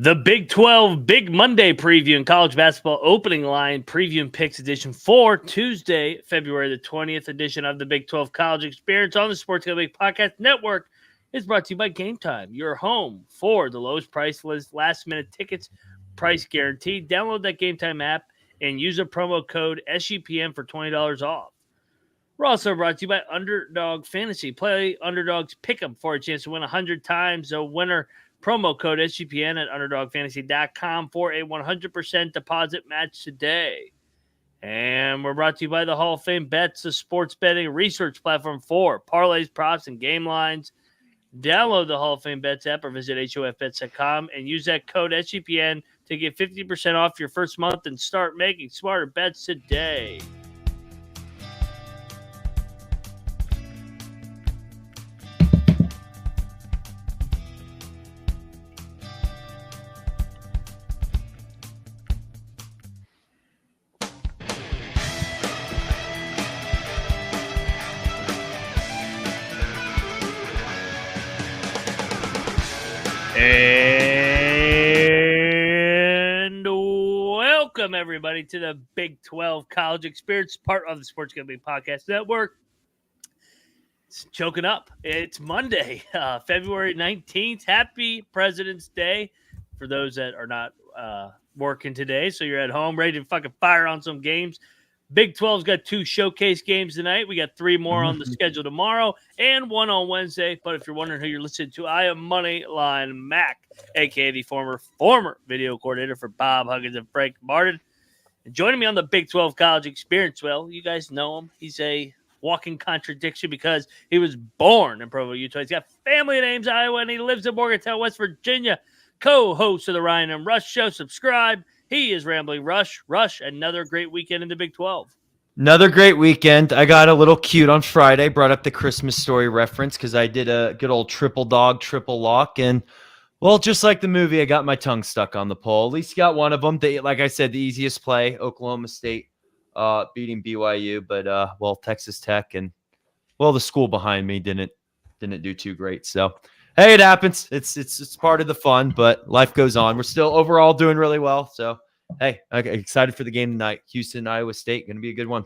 The Big 12 Big Monday preview and college basketball opening line preview and picks edition for Tuesday, February the 20th edition of the Big 12 College Experience on the Sports Gambling Podcast Network is brought to you by Game Time, your home for the lowest price last minute tickets, price guaranteed. Download that Game Time app and use a promo code SGPN for $20 off. We're also brought to you by Underdog Fantasy. Play Underdog's Pick'em for a chance to win 100 times a winner. Promo code SGPN at UnderdogFantasy.com for a 100% deposit match today. And we're brought to you by the Hall of Fame Bets, the sports betting research platform for parlays, props, and game lines. Download the Hall of Fame Bets app or visit HOFBets.com and use that code SGPN to get 50% off your first month and start making smarter bets today. And welcome, everybody, to the Big 12 College Experience, part of the Sports Gambling Podcast Network. It's choking up. It's Monday, February 19th. Happy President's Day for those that are not working today. So you're at home ready to fucking fire on some games. Big 12's got 2 showcase games tonight. We got 3 more on the schedule tomorrow and 1 on Wednesday. But if you're wondering who you're listening to, I am Moneyline Mac, a.k.a. the former video coordinator for Bob Huggins and Frank Martin. And joining me on the Big 12 College Experience, well, you guys know him. He's a walking contradiction because he was born in Provo, Utah. He's got family names Iowa, and he lives in Morgantown, West Virginia. Co-host of the Ryan and Rush Show. Subscribe. He is Rambling Rush. Rush, another great weekend in the Big 12. Another great weekend. I got a little cute on Friday. Brought up the Christmas Story reference because I did a good old triple dog, triple lock. And, well, just like the movie, I got my tongue stuck on the pole. At least got one of them. Like I said, the easiest play, Oklahoma State beating BYU. But, well, Texas Tech and, well, the school behind me didn't do too great. So, hey, it happens. It's part of the fun, but life goes on. We're still overall doing really well. So, hey, I'm excited for the game tonight. Houston, Iowa State, going to be a good one.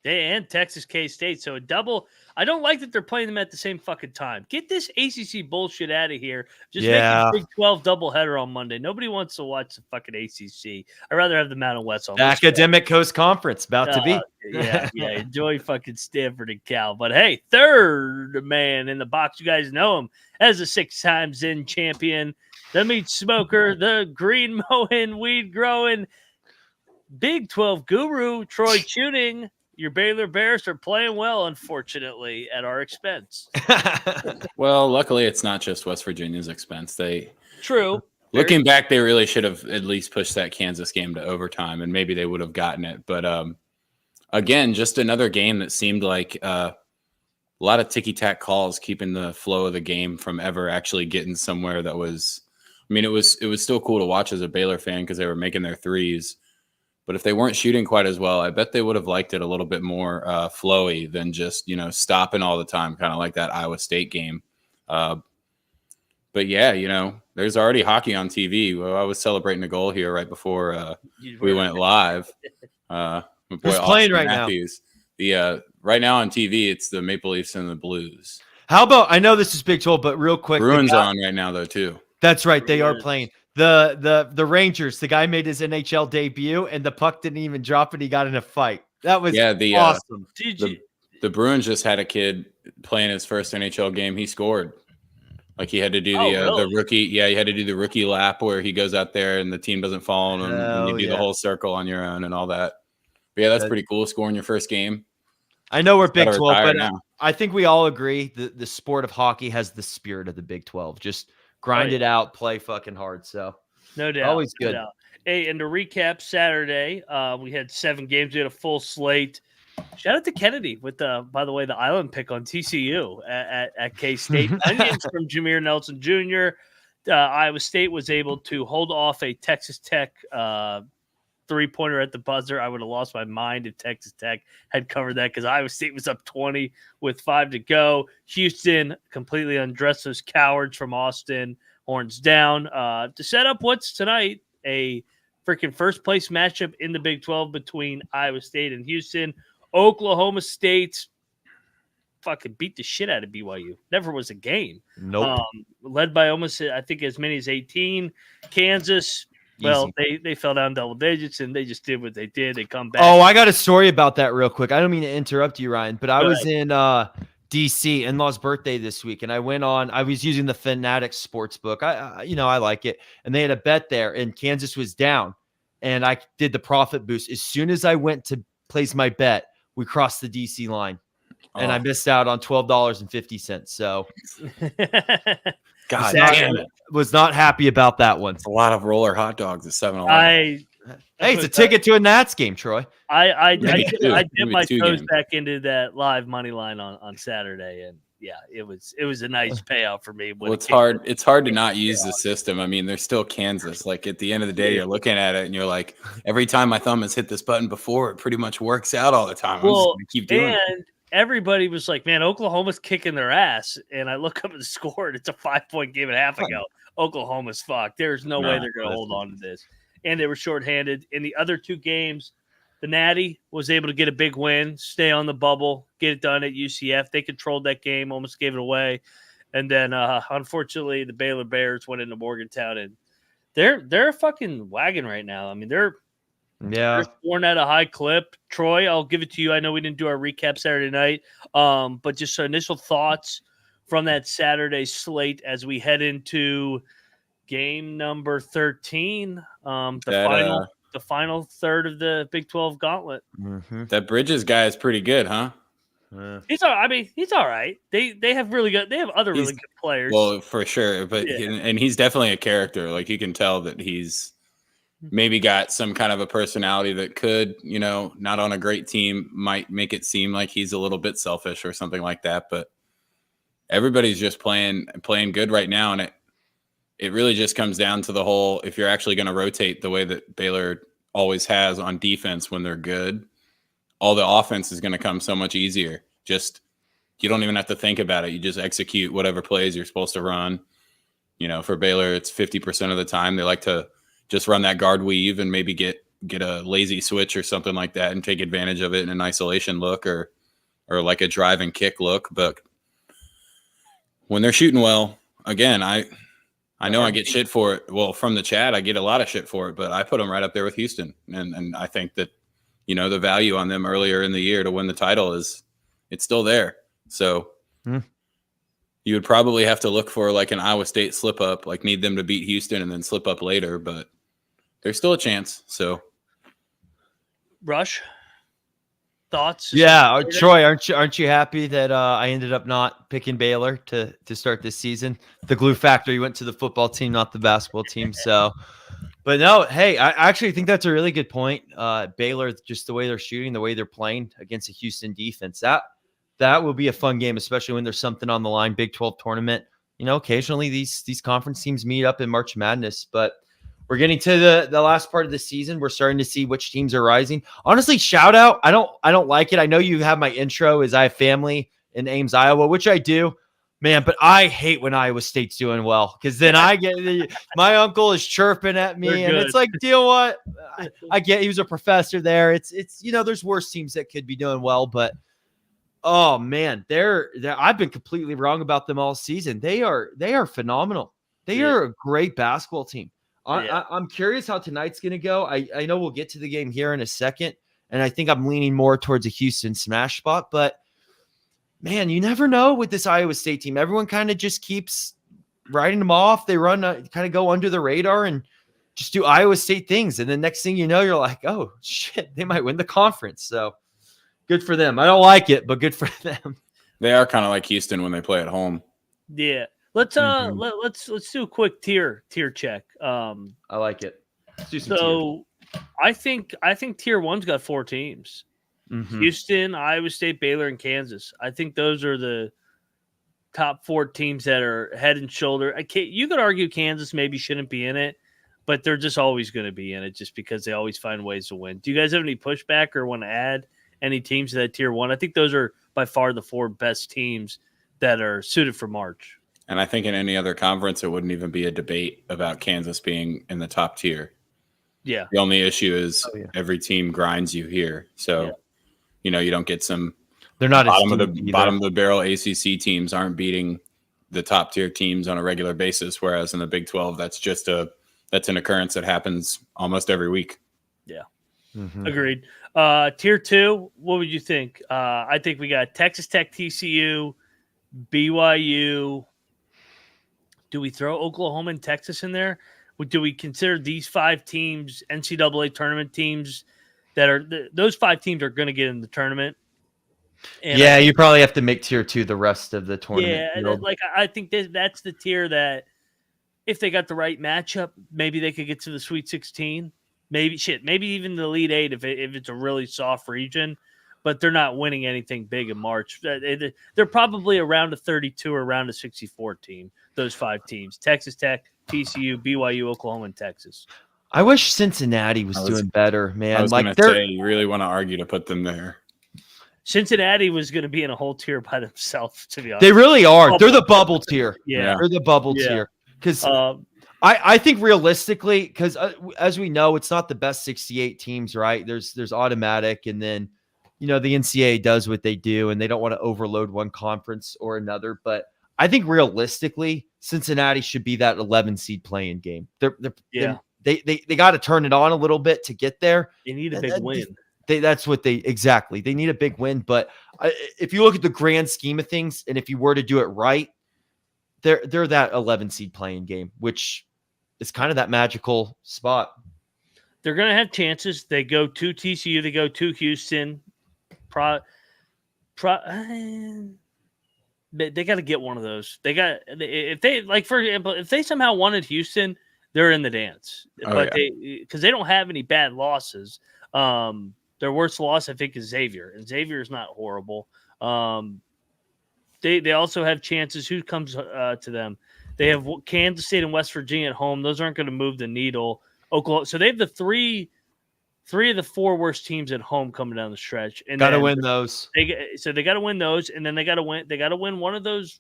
And Texas K-State. So a double. I don't like that they're playing them at the same fucking time. Get this ACC bullshit out of here. Just make a Big 12 doubleheader on Monday. Nobody wants to watch the fucking ACC. I'd rather have the Mountain West on. Academic Coast Conference about to be. Yeah. Enjoy fucking Stanford and Cal. But hey, third man in the box. You guys know him as a 6-time Zen champion, the meat smoker, the green mowing, weed growing, Big 12 guru, Troy Chewning. Your Baylor Bears are playing well, unfortunately, at our expense. Well, luckily, it's not just West Virginia's expense. True. Looking back, they really should have at least pushed that Kansas game to overtime, and maybe they would have gotten it. But again, just another game that seemed like a lot of ticky-tack calls, keeping the flow of the game from ever actually getting somewhere that was. I mean, it was still cool to watch as a Baylor fan because they were making their threes. But if they weren't shooting quite as well, I bet they would have liked it a little bit more flowy than just, stopping all the time, kind of like that Iowa State game. But yeah, there's already hockey on TV. Well, I was celebrating a goal here right before we went live. Who's playing right Matthews. now? Right now on TV, it's the Maple Leafs and the Blues. How about, I know this is Big 12, but real quick. Bruins are on right now, though, too. That's right. They are playing. The Rangers, the guy made his NHL debut, and the puck didn't even drop, and he got in a fight. That was awesome. The Bruins just had a kid playing his first NHL game. He scored. Like he had to do the rookie. Yeah, he had to do the rookie lap where he goes out there and the team doesn't follow him, and you do the whole circle on your own and all that. But yeah, that's pretty cool. Scoring your first game. I know we're Big 12, but I think we all agree that the sport of hockey has the spirit of the Big 12. Just grind it out, play fucking hard. So no doubt, always good. No doubt. Hey, and to recap, Saturday we had 7 games. We had a full slate. Shout out to Kennedy with by the way, the island pick on TCU at K-State. Onions from Jameer Nelson Jr. Iowa State was able to hold off a Texas Tech 3-pointer at the buzzer. I would have lost my mind if Texas Tech had covered that because Iowa State was up 20 with 5 to go. Houston completely undressed those cowards from Austin, horns down. To set up what's tonight, a freaking first-place matchup in the Big 12 between Iowa State and Houston. Oklahoma State fucking beat the shit out of BYU. Never was a game. Nope. Led by almost, I think, as many as 18. Kansas, well, they fell down double digits, and they just did what they did. They come back. Oh, I got a story about that real quick. I don't mean to interrupt you, Ryan, but I was in DC, in-law's birthday this week, and I was using the Fanatics sports book. I like it. And they had a bet there, and Kansas was down, and I did the profit boost. As soon as I went to place my bet, we crossed the DC line. And I missed out on $12.50. So, God damn it! Was not happy about that one. It's a lot of roller hot dogs at 7-Eleven. Hey, it's a ticket to a Nats game, Troy. I dipped my toes back into that live money line on Saturday, and yeah, it was a nice payout for me. Well, it's hard. It's hard to not use the system. I mean, there's still Kansas. Like at the end of the day, you're looking at it and you're like, every time my thumb has hit this button before, it pretty much works out all the time. I'm just gonna keep doing it. Everybody was like, man, Oklahoma's kicking their ass. And I look up at the score, and it's a 5-point game and a half ago. Oklahoma's fucked. There's no way they're going to hold on to this. And they were shorthanded. In the other two games, the Natty was able to get a big win, stay on the bubble, get it done at UCF. They controlled that game, almost gave it away. And then, unfortunately, the Baylor Bears went into Morgantown, and they're a fucking wagon right now. I mean, they're scoring at a high clip. Troy, I'll give it to you. I know we didn't do our recap Saturday night, but just initial thoughts from that Saturday slate as we head into game number 13, the final third of the Big 12 gauntlet. Mm-hmm. That Bridges guy is pretty good, huh? He's all right. They have really good. They have other really good players. Well, for sure, but and he's definitely a character. Like you can tell that he's maybe got some kind of a personality that could, not on a great team, might make it seem like he's a little bit selfish or something like that. But everybody's just playing good right now. And it really just comes down to the whole, if you're actually going to rotate the way that Baylor always has on defense when they're good, all the offense is going to come so much easier. Just, you don't even have to think about it. You just execute whatever plays you're supposed to run. For Baylor, it's 50% of the time. They like to just run that guard weave and maybe get a lazy switch or something like that and take advantage of it in an isolation look or like a drive and kick look. But when they're shooting well, again, I know I get shit for it. Well, from the chat, I get a lot of shit for it, but I put them right up there with Houston. And I think that, the value on them earlier in the year to win the title it's still there. So you would probably have to look for like an Iowa State slip up, like need them to beat Houston and then slip up later, but there's still a chance. So, Rush, thoughts? Yeah, Troy, aren't you happy that I ended up not picking Baylor to start this season? The glue factory went to the football team, not the basketball team. So, but no, hey, I actually think that's a really good point. Baylor, just the way they're shooting, the way they're playing against a Houston defense, that will be a fun game, especially when there's something on the line. Big 12 tournament. Occasionally these conference teams meet up in March Madness, but we're getting to the last part of the season. We're starting to see which teams are rising. Honestly, shout out. I don't like it. I know you have my intro as I have family in Ames, Iowa, which I do, man. But I hate when Iowa State's doing well because then I get my uncle is chirping at me, and it's like, you know what? I get he was a professor there. It's there's worse teams that could be doing well, but oh man, they're I've been completely wrong about them all season. They are phenomenal. They are a great basketball team. I'm curious how tonight's going to go. I know we'll get to the game here in a second, and I think I'm leaning more towards a Houston smash spot. But, man, you never know with this Iowa State team. Everyone kind of just keeps writing them off. They run kind of go under the radar and just do Iowa State things. And the next thing you know, you're like, oh, shit, they might win the conference. So good for them. I don't like it, but good for them. They are kind of like Houston when they play at home. Yeah. Let's let's do a quick tier check. I like it. Let's do some tiers. I think tier 1's got 4 teams. Mm-hmm. Houston, Iowa State, Baylor, and Kansas. I think those are the top 4 teams that are head and shoulder. You could argue Kansas maybe shouldn't be in it. but they're just always going to be in it just because they always find ways to win. Do you guys have any pushback or want to add any teams to that tier 1? I think those are by far the 4 best teams that are suited for March. And I think in any other conference, it wouldn't even be a debate about Kansas being in the top tier. Yeah. The only issue is every team grinds you here. So, you don't get some they're not bottom of the barrel ACC teams aren't beating the top tier teams on a regular basis. Whereas in the Big 12, that's an occurrence that happens almost every week. Yeah. Mm-hmm. Agreed. Tier 2, what would you think? I think we got Texas Tech, TCU, BYU. Do we throw Oklahoma and Texas in there? Do we consider these 5 teams NCAA tournament teams that are those 5 teams are going to get in the tournament? And you probably have to make tier 2 the rest of the tournament. Yeah, I think that's the tier that if they got the right matchup, maybe they could get to the Sweet 16. Maybe even the Elite 8 if it's a really soft region. But they're not winning anything big in March. They're probably around a 32 or around a 64 team, those 5 teams. Texas Tech, TCU, BYU, Oklahoma, and Texas. I wish Cincinnati was doing better, man. I was going to say, you really want to argue to put them there. Cincinnati was going to be in a whole tier by themselves, to be honest. They really are. They're the bubble tier. Yeah. They're the bubble tier. Because I think realistically, because as we know, it's not the best 68 teams, right? There's automatic, and then the NCAA does what they do, and they don't want to overload one conference or another. But I think realistically, Cincinnati should be that 11 seed playing game. They got to turn it on a little bit to get there. They need a big win. That's what they need a big win. But if you look at the grand scheme of things, and if you were to do it right, they're that 11 seed playing game, which is kind of that magical spot. They're going to have chances. They go to TCU. They go to Houston. They got to get one of those. If they somehow wanted Houston, they're in the dance. Because they don't have any bad losses. Their worst loss, I think, is Xavier, and Xavier is not horrible. They also have chances. Who comes to them? They have Kansas State and West Virginia at home. Those aren't going to move the needle. Oklahoma. So they have the three of the 4 worst teams at home coming down the stretch. And got to win those. They got to win those, and then they got to win one of those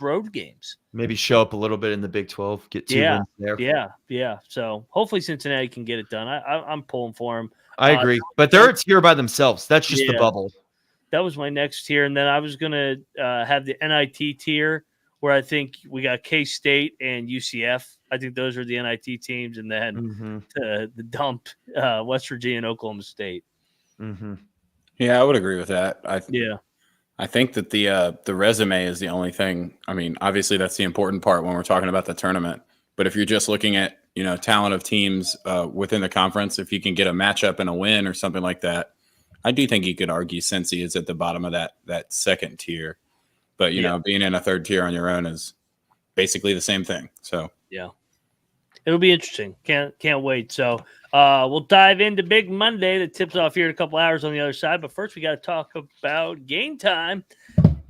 road games. Maybe show up a little bit in the Big 12. Get 2 wins there. Yeah. So hopefully Cincinnati can get it done. I'm pulling for them. I agree, but they're a tier by themselves. That's just the bubble. That was my next tier, and then I was gonna have the NIT tier, where I think we got K-State and UCF. I think those are the NIT teams, and then the dump West Virginia and Oklahoma State. Mm-hmm. Yeah, I would agree with that. I think that the resume is the only thing. I mean, obviously that's the important part when we're talking about the tournament. But if you're just looking at talent of teams within the conference, if you can get a matchup and a win or something like that, I do think you could argue Cincy is at the bottom of that second tier. But being in a third tier on your own is basically the same thing. So yeah, it'll be interesting. Can't wait. So we'll dive into Big Monday that tips off here in a couple hours on the other side. But first, we got to talk about Game Time.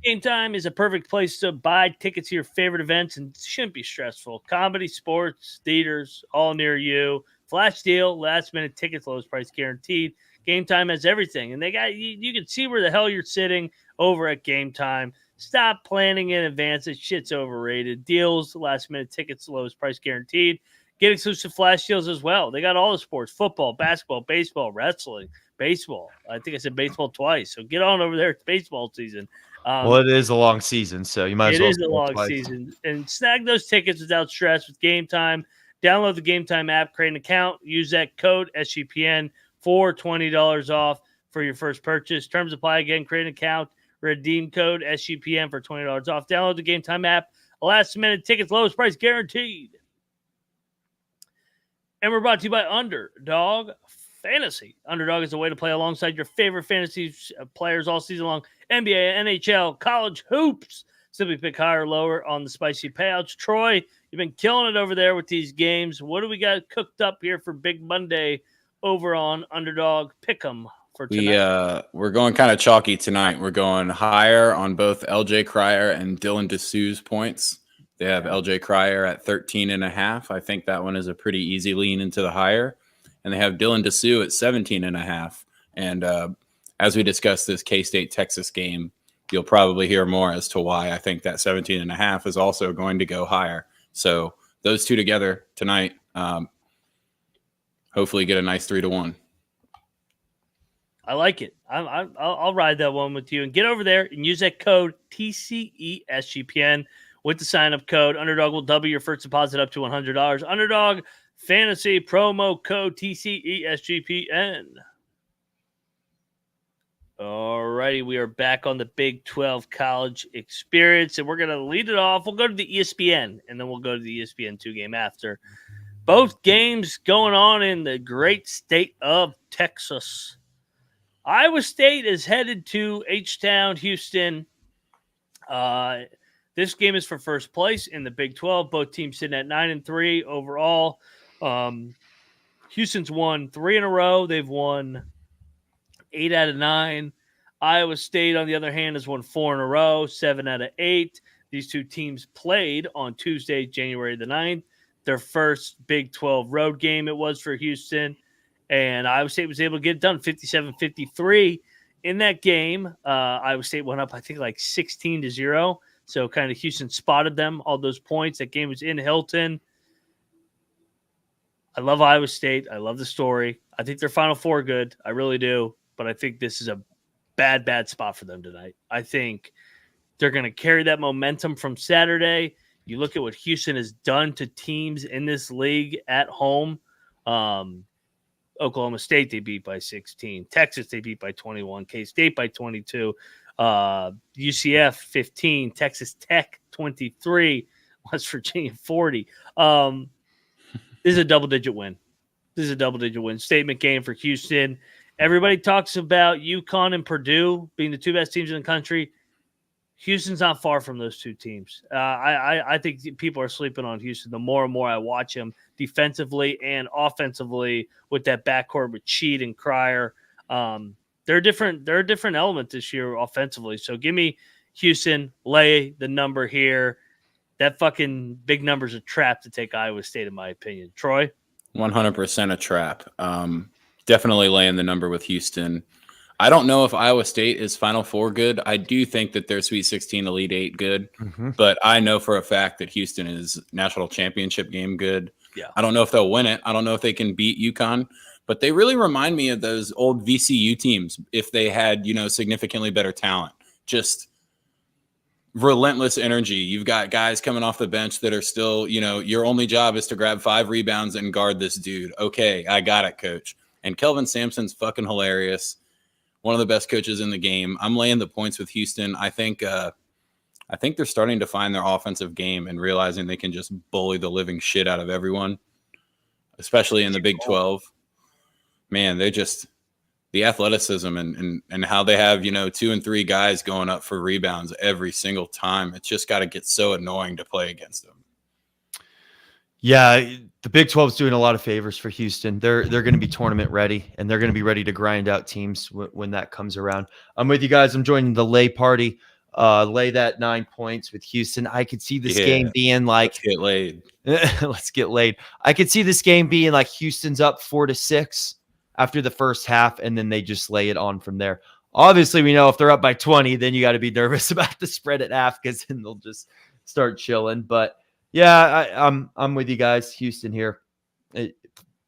Game Time is a perfect place to buy tickets to your favorite events, and it shouldn't be stressful. Comedy, sports, theaters, all near you. Flash deal, last minute tickets, lowest price guaranteed. Game Time has everything, and they got you can see where the hell you're sitting over at Game Time. Stop planning in advance. This shit's overrated. Deals, last minute tickets, lowest price guaranteed. Get exclusive flash deals as well. They got all the sports: football, basketball, baseball, wrestling, baseball. I think I said baseball twice. So get on over there. It's baseball season. Well, it is a long season, so you might as well. It is a long season. And snag those tickets without stress with Game Time. Download the Game Time app, create an account, use that code SGPN for $20 off for your first purchase. Terms apply. Again, create an account, redeem code SGPN for $20 off. Download the Game Time app. Last minute tickets, lowest price guaranteed. And we're brought to you by Underdog Fantasy. Underdog is a way to play alongside your favorite fantasy players all season long. NBA, NHL, college hoops. Simply pick higher or lower on the spicy payouts. Troy, you've been killing it over there with these games. What do we got cooked up here for Big Monday over on Underdog Pick'em for tonight? We're going kind of chalky tonight. We're going higher on both LJ Cryer and Dylan Dessou's points. They have LJ Cryer at 13.5. I think that one is a pretty easy lean into the higher. And they have Dylan Dessou at 17.5. And as we discuss this K-State Texas game, you'll probably hear more as to why I think that 17.5 is also going to go higher. So those two together tonight, hopefully get a nice 3-1. I like it. I'll ride that one with you and get over there and use that code TCESGPN with the sign-up code. Underdog will double your first deposit up to $100. Underdog Fantasy promo code TCESGPN. All righty, we are back on the Big 12 college experience, and we're going to lead it off. We'll go to the ESPN, and then we'll go to the ESPN 2 game after. Both games going on in the great state of Texas. Iowa State is headed to H-Town, Houston. This game is for first place in the Big 12. Both teams sitting at 9-3 overall. Houston's won 3 in a row. They've won 8 out of 9. Iowa State, on the other hand, has won 4 in a row, 7 out of 8. These two teams played on Tuesday, January the 9th. Their first Big 12 road game it was for Houston. And Iowa State was able to get it done 57-53 in that game. Iowa State went up, I think, like 16-0. So kind of Houston spotted them, all those points. That game was in Hilton. I love Iowa State. I love the story. I think their Final Four good. I really do. But I think this is a bad spot for them tonight. I think they're going to carry that momentum from Saturday. You look at what Houston has done to teams in this league at home. Oklahoma State, they beat by 16. Texas, they beat by 21. K-State by 22. UCF, 15. Texas Tech, 23. West Virginia, 40. This is a double-digit win. Statement game for Houston. Everybody talks about UConn and Purdue being the two best teams in the country. Houston's not far from those two teams. I think people are sleeping on Houston. The more and more I watch them defensively and offensively with that backcourt with Cheat and Cryer, they're a different element this year offensively. So give me Houston, lay the number here. That fucking big number's a trap to take Iowa State, in my opinion. Troy? 100% a trap. Definitely laying the number with Houston. I don't know if Iowa State is Final Four good. I do think that they're Sweet 16, Elite 8 good. Mm-hmm. But I know for a fact that Houston is national championship game good. Yeah. I don't know if they'll win it. I don't know if they can beat UConn. But they really remind me of those old VCU teams if they had, significantly better talent. Just relentless energy. You've got guys coming off the bench that are still, your only job is to grab 5 rebounds and guard this dude. Okay, I got it, coach. And Kelvin Sampson's fucking hilarious. One of the best coaches in the game. I'm laying the points with Houston. I think they're starting to find their offensive game and realizing they can just bully the living shit out of everyone, especially in the Big 12. Man, they're just the athleticism and how they have, 2 and 3 guys going up for rebounds every single time. It's just got to get so annoying to play against them. Yeah, the Big 12 is doing a lot of favors for Houston. They're going to be tournament ready, and they're going to be ready to grind out teams when that comes around. I'm with you guys. I'm joining the lay party. Lay that 9 points with Houston. I could see this game being like let's get laid. Let's get laid. I could see this game being like Houston's up 4-6 after the first half, and then they just lay it on from there. Obviously, we know if they're up by 20, then you got to be nervous about the spread at half because then they'll just start chilling. But yeah, I'm with you guys. Houston here,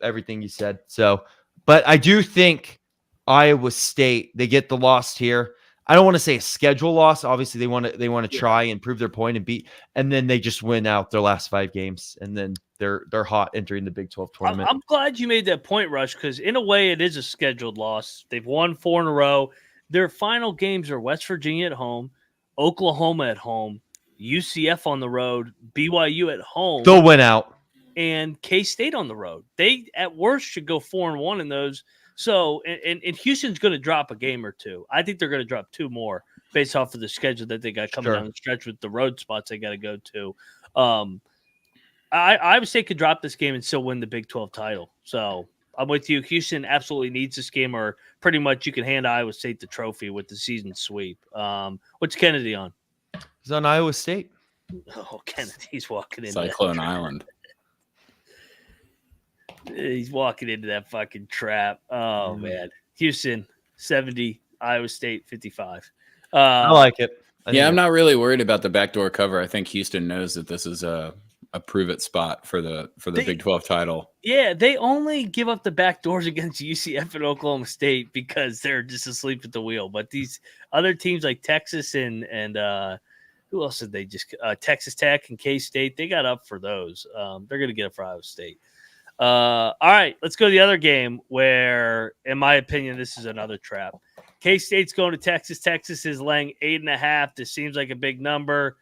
everything you said. So, but I do think Iowa State, they get the loss here. I don't want to say a schedule loss. Obviously, they want to try and prove their point and beat, and then they just win out their last 5 games, and then they're hot entering the Big 12 tournament. I'm glad you made that point, Rush, because in a way it is a scheduled loss. They've won 4 in a row. Their final games are West Virginia at home, Oklahoma at home, UCF on the road, BYU at home. They'll win out. And K-State on the road. They, at worst, should go 4-1 in those. So, and Houston's going to drop a game or 2. I think they're going to drop 2 more based off of the schedule that they got coming down the stretch with the road spots they got to go to. Iowa State could drop this game and still win the Big 12 title. So, I'm with you. Houston absolutely needs this game, or pretty much you can hand Iowa State the trophy with the season sweep. What's Kennedy on? He's on Iowa State. Oh, Kennedy's walking into Cyclone Island. He's walking into that fucking trap. Oh, man. Houston, 70. Iowa State, 55. I like it. I'm not really worried about the backdoor cover. I think Houston knows that this is a prove-it spot for the Big 12 title. Yeah, they only give up the back doors against UCF and Oklahoma State because they're just asleep at the wheel. But these other teams like Texas and who else did they just Texas Tech and K-State, they got up for those. They're going to get up for Iowa State. All right, let's go to the other game where, in my opinion, this is another trap. K-State's going to Texas. Texas is laying 8.5. This seems like a big number,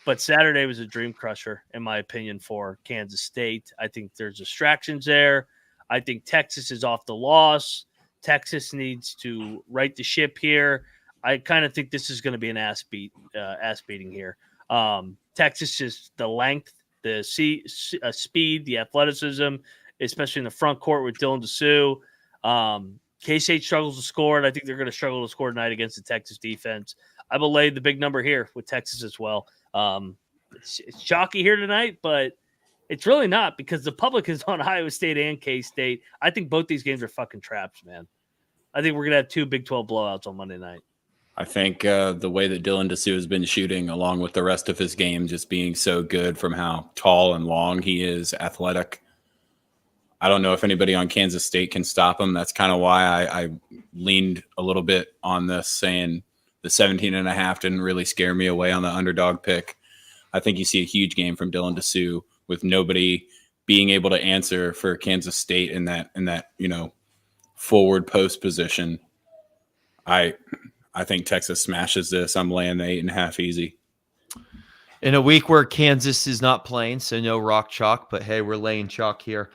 but Saturday was a dream crusher, in my opinion, for Kansas State. I think there's distractions there. I think Texas is off the loss. Texas needs to right the ship here. I kind of think this is going to be an ass beating here. Texas is the length, the speed, the athleticism, especially in the front court with Dylan Dessou. K-State struggles to score, and I think they're going to struggle to score tonight against the Texas defense. I will lay the big number here with Texas as well. It's chalky here tonight, but it's really not because the public is on Iowa State and K-State. I think both these games are fucking traps, man. I think we're going to have 2 Big 12 blowouts on Monday night. I think the way that Dylan Dessou has been shooting, along with the rest of his game just being so good from how tall and long he is, athletic, I don't know if anybody on Kansas State can stop him. That's kind of why I leaned a little bit on this, saying the 17.5 didn't really scare me away on the underdog pick. I think you see a huge game from Dylan Dessou with nobody being able to answer for Kansas State in that forward post position. I think Texas smashes this. I'm laying the 8.5 easy. In a week where Kansas is not playing, so no rock chalk, but hey, we're laying chalk here.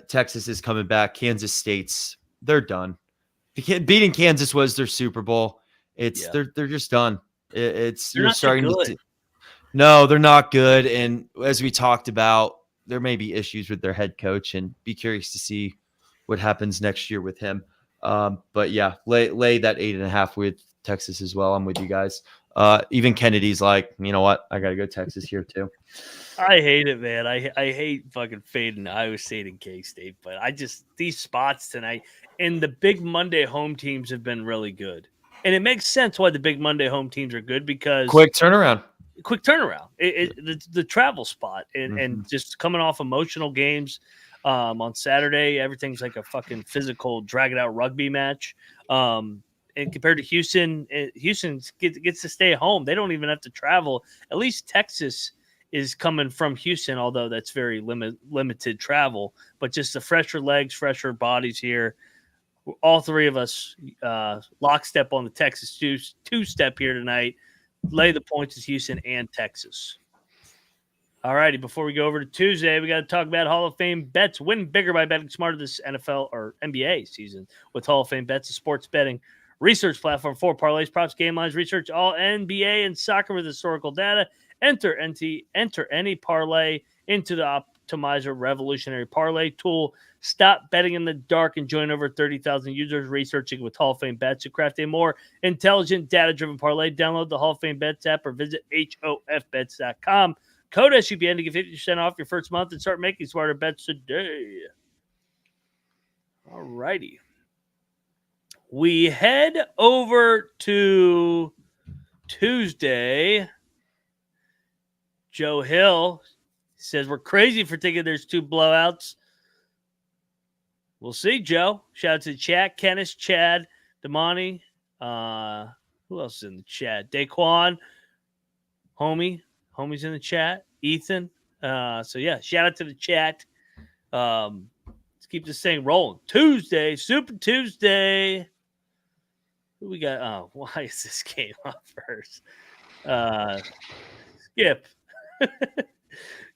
Texas is coming back. Kansas State's, they're done. Beating Kansas was their Super Bowl. They're just done. You're starting to. No, they're not good. And as we talked about, there may be issues with their head coach, and be curious to see what happens next year with him. But yeah, lay that 8.5 with Texas as well. I'm with you guys. Even Kennedy's like, you know what? I got to go Texas here too. I hate it, man. I hate fucking fading Iowa State and K-State, but these spots tonight and the big Monday home teams have been really good. And it makes sense why the big Monday home teams are good because quick turnaround. The travel spot and just coming off emotional games on Saturday, everything's like a fucking physical drag it out rugby match. And compared to Houston gets to stay at home. They don't even have to travel. At least Texas is coming from Houston, although that's very limited travel. But just the fresher legs, fresher bodies here. All three of us lockstep on the Texas two-step here tonight. Lay the points as Houston and Texas. All righty, before we go over to Tuesday, we got to talk about Hall of Fame bets. Win bigger by betting smarter this NFL or NBA season with Hall of Fame bets, a sports betting research platform for parlays, props, game lines, research all NBA and soccer with historical data. Enter any parlay into the Optimizer revolutionary parlay tool. Stop betting in the dark and join over 30,000 users researching with Hall of Fame bets to craft a more intelligent, data-driven parlay. Download the Hall of Fame bets app or visit hofbets.com. Code SUPN to get 50% off your first month and start making smarter bets today. All righty. We head over to Tuesday. Joe Hill says we're crazy for thinking there's 2 blowouts. We'll see, Joe. Shout out to the chat. Kenneth, Chad, Damani. Who else is in the chat? Daquan. Homie's in the chat. Ethan. So, yeah, shout out to the chat. Let's keep this thing rolling. Tuesday, Super Tuesday. Who we got? Oh, why is this game up first? Skip.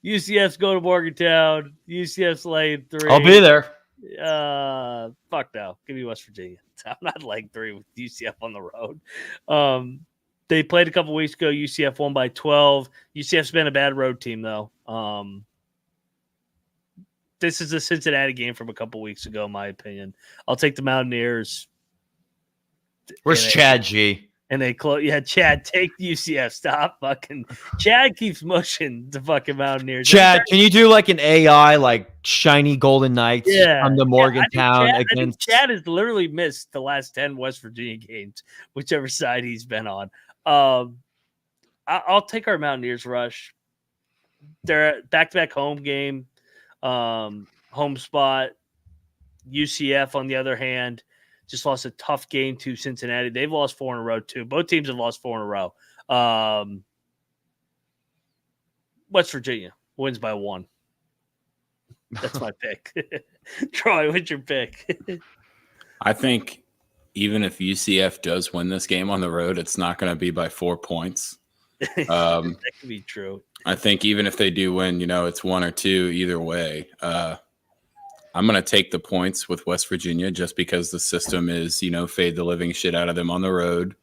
UCF's going to Morgantown. UCF's laying 3. I'll be there. Fuck no. Give me West Virginia. I'm not laying 3 with UCF on the road. They played a couple weeks ago. UCF won by 12. UCF's been a bad road team, though. This is a Cincinnati game from a couple weeks ago, in my opinion. I'll take the Mountaineers. Where's Chad G? And they close. Yeah, Chad, take UCF. Stop fucking. Chad keeps mushing the fucking Mountaineers. Chad, can you do like an AI, like shiny Golden Knights on the Yeah, Morgantown I think against? Chad has literally missed the last 10 West Virginia games, whichever side he's been on. I'll take our Mountaineers rush. They're a back-to-back home game, home spot. UCF, on the other hand, just lost a tough game to Cincinnati. They've lost 4 in a row, too. Both teams have lost 4 in a row. West Virginia wins by 1. That's my pick. Troy, what's your pick? I think even if UCF does win this game on the road, it's not going to be by 4 points. That could be true. I think even if they do win, it's 1 or 2 either way. I'm going to take the points with West Virginia just because the system is, fade the living shit out of them on the road.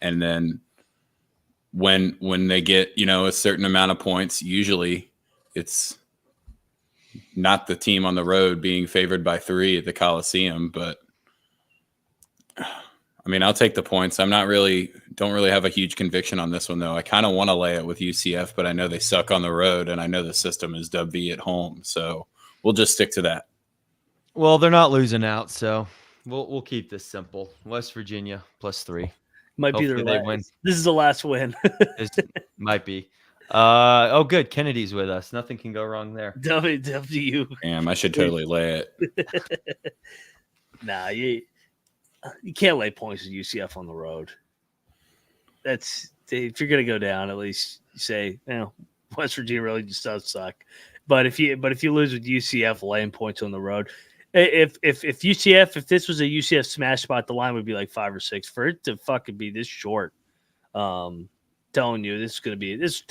And then when they get, a certain amount of points, usually it's not the team on the road being favored by 3 at the Coliseum. But I'll take the points. Don't really have a huge conviction on this one, though. I kind of want to lay it with UCF, but I know they suck on the road, and I know the system is WV at home. So we'll just stick to that. Well, they're not losing out, so we'll keep this simple. West Virginia +3. Might be Hopefully their they win. This is the last win. Might be. Good. Kennedy's with us. Nothing can go wrong there. WW. Damn, I should totally lay it. Nah, you can't lay points with UCF on the road. That's if you're going to go down, at least you say, West Virginia really just does suck. But if you lose with UCF laying points on the road, if this was a UCF smash spot, the line would be like 5 or 6. For it to fucking be this short, telling you this is going to be this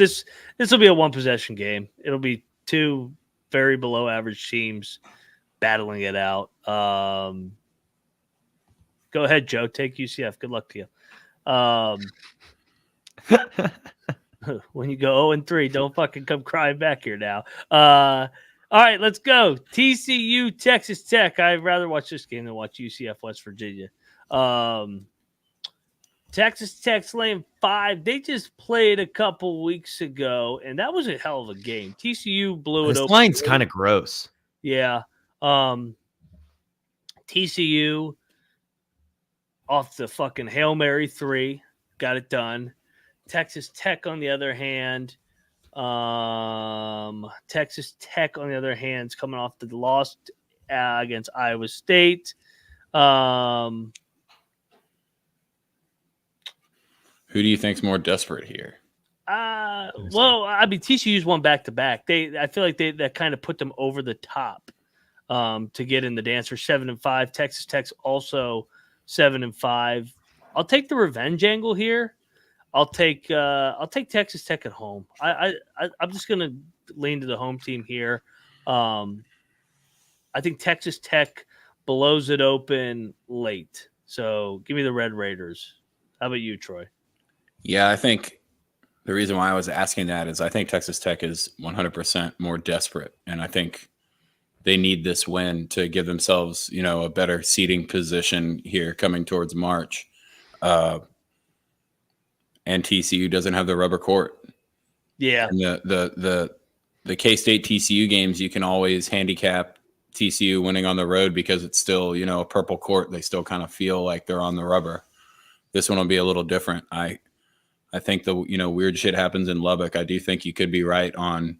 will be a 1 possession game. It'll be 2 very below average teams battling it out. Go ahead, Joe. Take UCF. Good luck to you. When you go 0-3, don't fucking come crying back here now. All right, let's go. TCU, Texas Tech. I'd rather watch this game than watch UCF, West Virginia. Texas Tech's laying 5. They just played a couple weeks ago, and that was a hell of a game. TCU blew it This open. line's kind of gross. Yeah. TCU off the fucking Hail Mary 3 got it done. Texas Tech, on the other hand, is coming off the loss against Iowa State. Who do you think's more desperate here? TCU's won back-to-back. I feel like that kind of put them over the top to get in the dance for 7-5. Texas Tech's also 7-5. I'll take the revenge angle here. I'll take Texas Tech at home. I'm just gonna lean to the home team here. I think Texas Tech blows it open late. So give me the Red Raiders. How about you, Troy? Yeah, I think the reason why I was asking that is I think Texas Tech is 100% more desperate, and I think they need this win to give themselves, a better seeding position here coming towards March. And TCU doesn't have the rubber court. Yeah. And the K-State TCU games, you can always handicap TCU winning on the road because it's still, a purple court. They still kind of feel like they're on the rubber. This one will be a little different. I think the weird shit happens in Lubbock. I do think you could be right on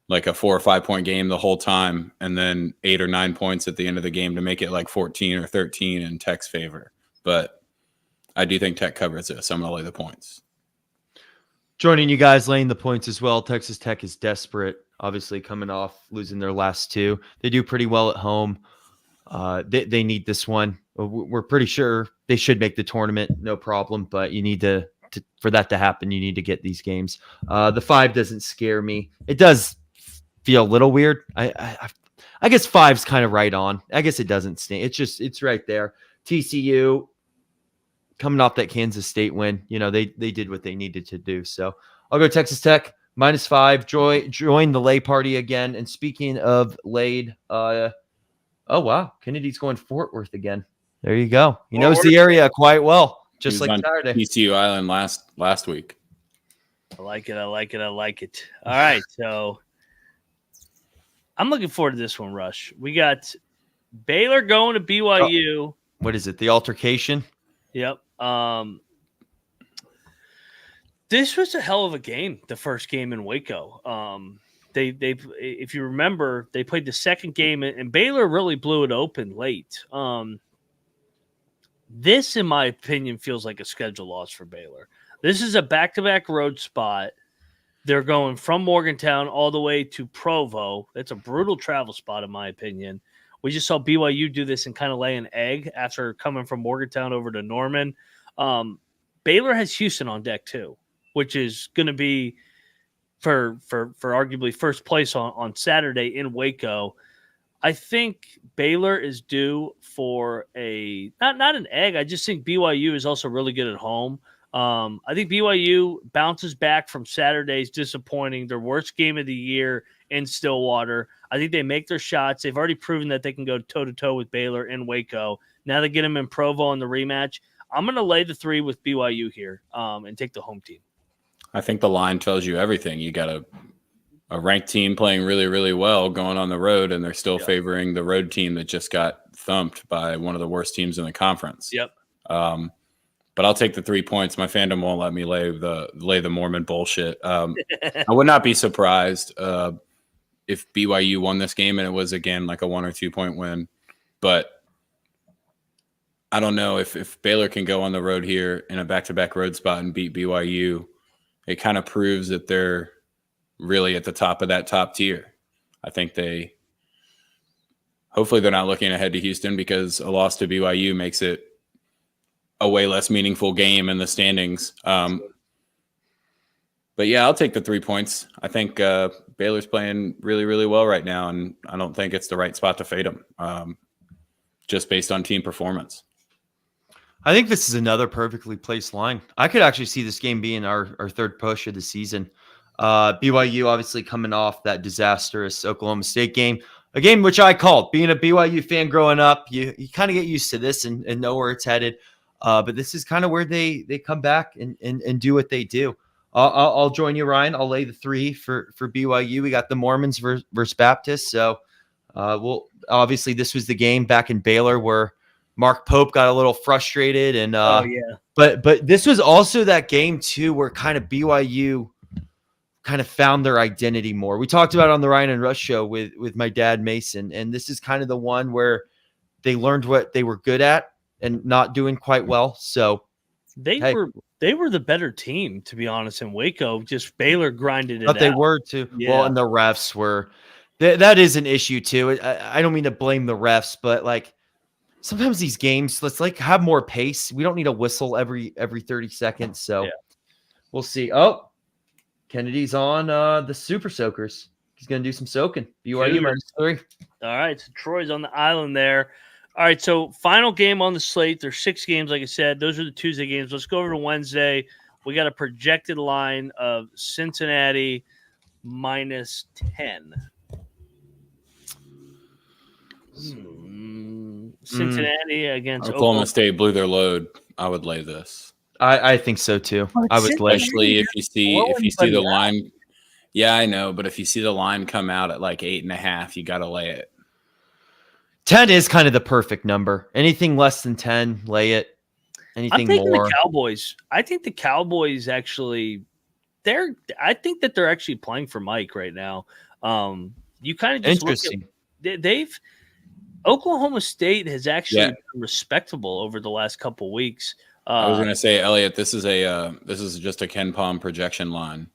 like a 4 or 5 point game the whole time, and then 8 or 9 points at the end of the game to make it like 14 or 13 in Tech's favor. But I do think Tech covers this. I'm going to lay the points. Joining you guys laying the points as well. Texas Tech is desperate, obviously coming off losing their last 2. They do pretty well at home. They need this one. We're pretty sure they should make the tournament, no problem. But you need to for that to happen, you need to get these games. The 5 doesn't scare me. It does feel a little weird. I guess 5's kind of right on. I guess it doesn't stay. It's right there. TCU. Coming off that Kansas State win, they did what they needed to do. So I'll go Texas Tech -5. Join the lay party again. And speaking of laid, oh wow, Kennedy's going Fort Worth again. There you go. He knows the area quite well. just He was like on Saturday. TCU Island last week. I like it. All right, so I'm looking forward to this one, Rush. We got Baylor going to BYU. What is it? The altercation? Yep. This was a hell of a game, the first game in Waco. They if you remember, they played the second game, and Baylor really blew it open late. This, in my opinion, feels like a schedule loss for Baylor. This is a back-to-back road spot. They're going from Morgantown all the way to Provo. That's a brutal travel spot, in my opinion. We just saw BYU do this and kind of lay an egg after coming from Morgantown over to Norman. Baylor has Houston on deck too, which is going to be for arguably first place on Saturday in Waco. I think Baylor is due for a not an egg. I just think BYU is also really good at home. I think BYU bounces back from Saturday's disappointing, their worst game of the year in Stillwater. I think they make their shots. They've already proven that they can go toe-to-toe with Baylor in Waco. Now they get them in Provo in the rematch. I'm going to lay the 3 with BYU here and take the home team. I think the line tells you everything. You got a ranked team playing really, really well going on the road, and they're still favoring the road team that just got thumped by one of the worst teams in the conference. Yep. But I'll take the 3 points. My fandom won't let me lay the Mormon bullshit. I would not be surprised if BYU won this game and it was, again, like a 1 or 2 point win. But I don't know if Baylor can go on the road here in a back-to-back road spot and beat BYU. It kind of proves that they're really at the top of that top tier. I think hopefully they're not looking ahead to Houston, because a loss to BYU makes it a way less meaningful game in the standings. But yeah, I'll take the 3 points. I think Baylor's playing really, really well right now, and I don't think it's the right spot to fade them, just based on team performance. I think this is another perfectly placed line. I could actually see this game being our third push of the season. BYU obviously coming off that disastrous Oklahoma State game, a game which I called. Being a BYU fan growing up, you kind of get used to this and know where it's headed. But this is kind of where they come back and do what they do. I'll join you, Ryan. I'll lay the 3 for BYU. We got the Mormons versus Baptists. So obviously this was the game back in Baylor where Mark Pope got a little frustrated. And but this was also that game too where kind of BYU kind of found their identity more. We talked about it on the Ryan and Rush show with my dad, Mason. And this is kind of the one where they learned what they were good at and not doing quite well. So they were the better team, to be honest, in Waco. Just Baylor grinded it out. But they were too. Yeah. Well, and the refs were that is an issue too. I don't mean to blame the refs, but like sometimes these games, let's like have more pace. We don't need a whistle every 30 seconds. So we'll see. Oh, Kennedy's on the Super Soakers. He's going to do some soaking. BYU -3. All right, so Troy's on the island there. All right, so final game on the slate. There's 6 games, like I said. Those are the Tuesday games. Let's go over to Wednesday. We got a projected line of Cincinnati -10. Cincinnati against Oklahoma State blew their load. I would lay this. I think so too. I would lay, especially if you see the line. Yeah, I know, but if you see the line come out at like 8.5, you got to lay it. 10 is kind of the perfect number. Anything less than 10, lay it. Anything more. The Cowboys. I think the Cowboys actually I think that they're actually playing for Mike right now. You kind of just interesting. Oklahoma State has actually been respectable over the last couple weeks. I was going to say, Elliot, this is just a Ken Palm projection line,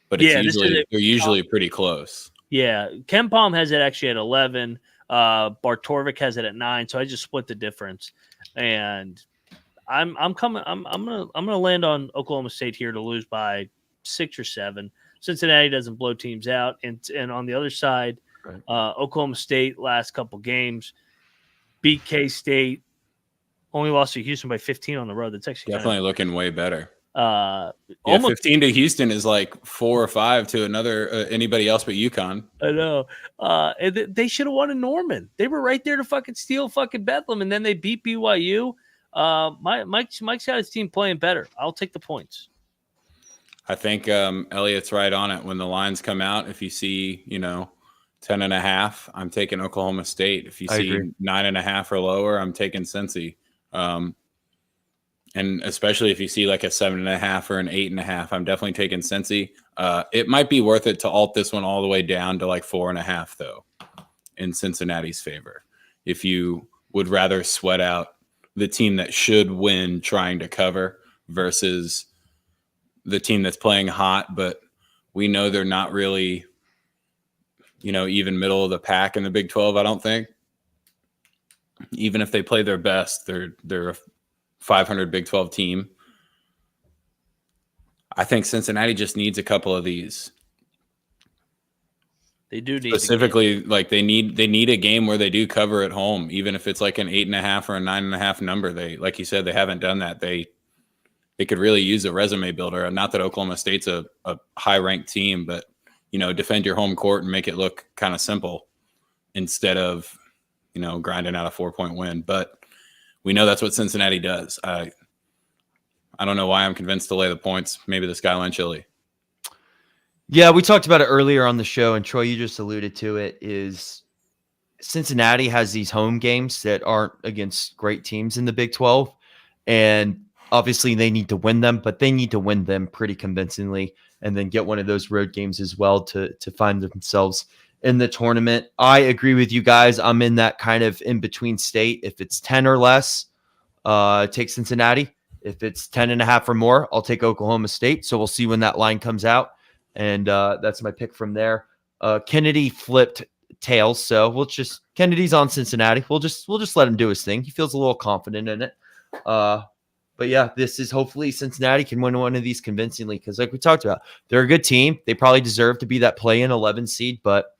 but they're usually pretty close. Yeah, Ken Palm has it actually at 11. Bartorvik has it at 9, so I just split the difference. And I'm gonna land on Oklahoma State here to lose by 6 or 7. Cincinnati doesn't blow teams out, and on the other side, Oklahoma State last couple games beat K-State. Only lost to Houston by 15 on the road. That's actually definitely looking way better. Almost 15 to Houston is like 4 or 5 to anybody else but UConn. I know. They should have won in Norman. They were right there to fucking steal fucking Bedlam, and then they beat BYU. Mike's got his team playing better. I'll take the points. I think Elliot's right on it. When the lines come out, if you see, 10.5, I'm taking Oklahoma State. If you see 9.5 or lower, I'm taking Cincy. And especially if you see like a 7.5 or an 8.5, I'm definitely taking Cincy. It might be worth it to alt this one all the way down to like 4.5, though, in Cincinnati's favor. If you would rather sweat out the team that should win trying to cover versus the team that's playing hot, but we know they're not really, even middle of the pack in the Big 12, I don't think. Even if they play their best, they're a 500 Big 12 team. I think Cincinnati just needs a couple of these. They do need specifically like they need a game where they do cover at home, even if it's like an 8.5 or a 9.5 number. They, like you said, they haven't done that. They could really use a resume builder. Not that Oklahoma State's a high ranked team, but defend your home court and make it look kind of simple instead of grinding out a 4-point win. But we know that's what Cincinnati does. I don't know why I'm convinced to lay the points. Maybe the Skyline Chili. Yeah, we talked about it earlier on the show, and Troy, you just alluded to it, is Cincinnati has these home games that aren't against great teams in the Big 12, and obviously they need to win them, but they need to win them pretty convincingly and then get one of those road games as well to find themselves in the tournament. I agree with you guys. I'm in that kind of in-between state. If it's 10 or less, take Cincinnati. If it's 10.5 or more, I'll take Oklahoma State. So we'll see when that line comes out. And that's my pick from there. Kennedy flipped tails, so Kennedy's on Cincinnati. We'll just let him do his thing. He feels a little confident in it. But yeah, this is hopefully Cincinnati can win one of these convincingly because, like we talked about, they're a good team. They probably deserve to be that play-in 11 seed, but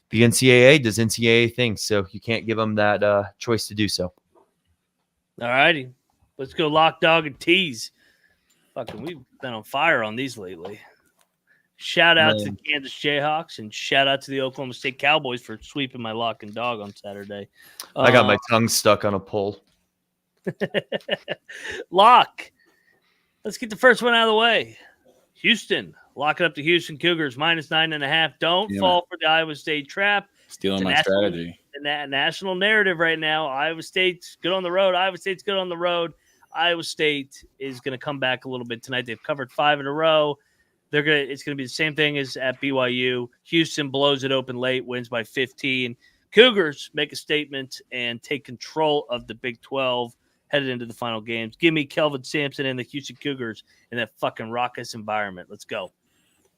the NCAA does NCAA things, so you can't give them that choice to do so. All righty, let's go lock, dog, and tease. Fucking, we've been on fire on these lately. Shout out to the Kansas Jayhawks and shout out to the Oklahoma State Cowboys for sweeping my lock and dog on Saturday. I got my tongue stuck on a pole. Lock. Let's get the first one out of the way. Houston. Lock it up to Houston Cougars -9.5. Don't fall for the Iowa State trap. Stealing my strategy. The national narrative right now. Iowa State's good on the road. Iowa State's good on the road. Iowa State is going to come back a little bit tonight. They've covered 5 in a row. It's going to be the same thing as at BYU. Houston blows it open late, wins by 15. Cougars make a statement and take control of the Big 12 headed into the final games. Give me Kelvin Sampson and the Houston Cougars in that fucking raucous environment. Let's go.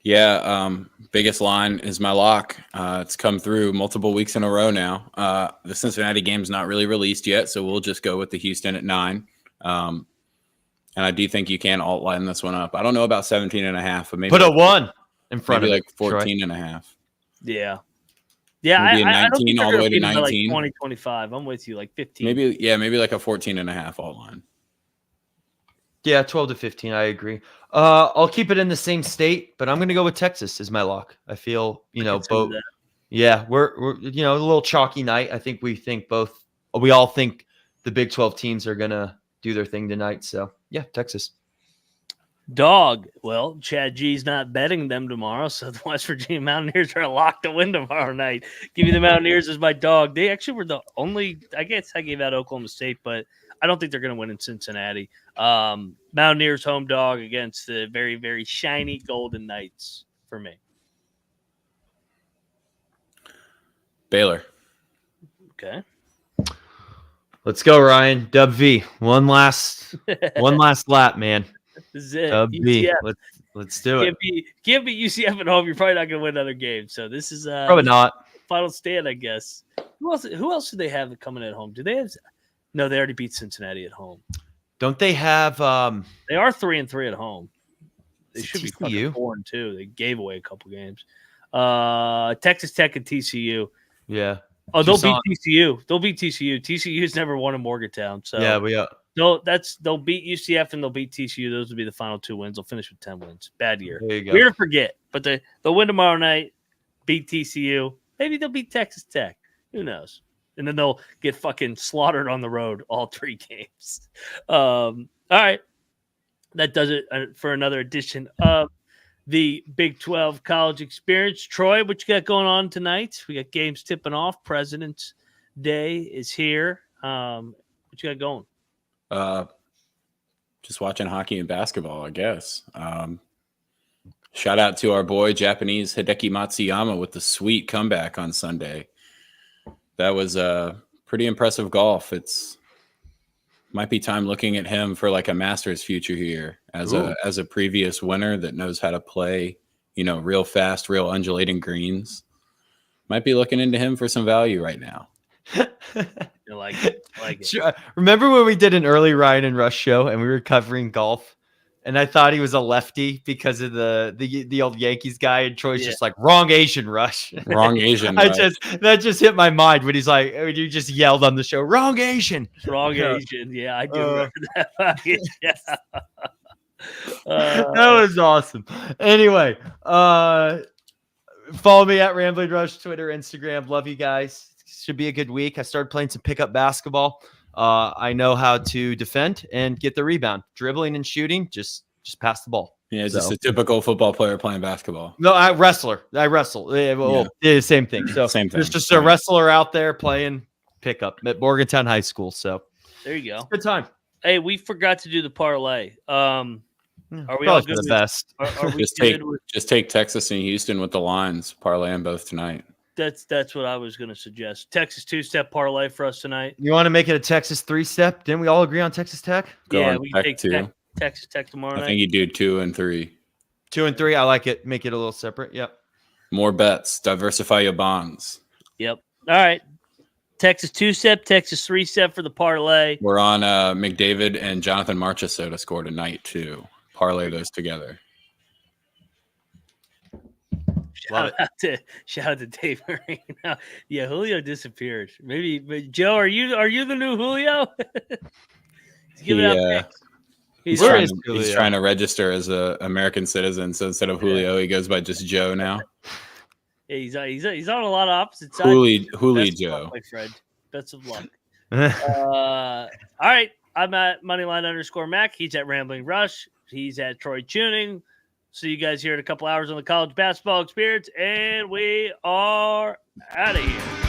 Yeah, biggest line is my lock. It's come through multiple weeks in a row now. The Cincinnati game's not really released yet, so we'll just go with the Houston at 9. And I do think you can alt line this one up. I don't know about 17.5, but maybe put a 1 in front of like 14.5. Yeah. Yeah, maybe I 19 all the way to 19. Like 20, 25. I'm with you, like 15. Maybe like a 14.5 alt line. Yeah, 12 to 15. I agree. I'll keep it in the same state, but I'm going to go with Texas as my lock. I feel, both. Yeah, we're a little chalky night. I think we all think the Big 12 teams are going to do their thing tonight. So, yeah, Texas. Dog. Well, Chad G's not betting them tomorrow, so the West Virginia Mountaineers are locked to win tomorrow night. Give me the Mountaineers as my dog. They actually were the only – I guess I gave out Oklahoma State, but I don't think they're going to win in Cincinnati. Mountaineers home dog against the very, very shiny Golden Knights for me. Baylor. Okay. Let's go, Ryan. Dub V. One last lap, man. This is it. Dub V. Let's do it. Can't be UCF at home. You're probably not going to win another game. So this is probably not. Final stand, I guess. Who else do they have coming at home? Do they have? No, they already beat Cincinnati at home. Don't they have? They are 3-3 at home. They should be TCU? 4-2. They gave away a couple games. Texas Tech and TCU. Yeah. Oh, they'll beat TCU. They'll beat TCU. TCU's never won in Morgantown. So yeah, we are. They'll beat UCF and they'll beat TCU. Those will be the final 2 wins. They'll finish with 10 wins. Bad year. There you go. Weird to forget, but they'll win tomorrow night. Beat TCU. Maybe they'll beat Texas Tech. Who knows? and then they'll get fucking slaughtered on the road all 3 games. All right. That does it for another edition of the Big 12 College Experience. Troy, what you got going on tonight? We got games tipping off. President's Day is here. What you got going? Just watching hockey and basketball, I guess. Shout out to our boy, Japanese Hideki Matsuyama, with the sweet comeback on Sunday. That was pretty impressive golf. Might be time looking at him for like a Masters future here as a previous winner that knows how to play, real fast, real undulating greens. Might be looking into him for some value right now. I like it. Sure. Remember when we did an early Ryan and Rush show and we were covering golf, and I thought he was a lefty because of the old Yankees guy, and Troy's just like, wrong Asian, Rush. Wrong Asian. That just hit my mind when he's like, when you just yelled on the show, wrong Asian. Wrong Asian. Yeah, I do remember that. Yeah. That was awesome. Anyway, follow me at Rambling Rush, Twitter, Instagram. Love you guys. Should be a good week. I started playing some pickup basketball. I know how to defend and get the rebound. Dribbling and shooting, just pass the ball. Yeah, it's just a typical football player playing basketball. No, I wrestle. Same thing. So same thing. There's just a wrestler out there playing pickup at Morgantown High School. So there you go. Good time. Hey, we forgot to do the parlay. Are we all good? The best. Are we just take Texas and Houston with the lines. Parlay them both tonight. That's what I was going to suggest. Texas 2-step parlay for us tonight. You want to make it a Texas 3-step? Didn't we all agree on Texas Tech? We can take Texas Tech tomorrow night. I think you do 2 and 3. 2 and 3. I like it. Make it a little separate. Yep. More bets. Diversify your bonds. Yep. All right. Texas 2-step, Texas 3-step for the parlay. We're on McDavid and Jonathan Marchessault to score tonight too. Parlay those together. Shout out to Dave Marino. Yeah, Julio disappeared. Maybe Joe, are you the new Julio? He's trying to register as an American citizen. So instead of Julio, he goes by just Joe now. Yeah, he's on a lot of opposite sides. Hooli Joe. Luck, my friend. Best of luck. All right. I'm at Moneyline_Mac. He's at Rambling Rush. He's at Troy Chewning. See you guys here in a couple hours on the College Basketball Experience, and we are out of here.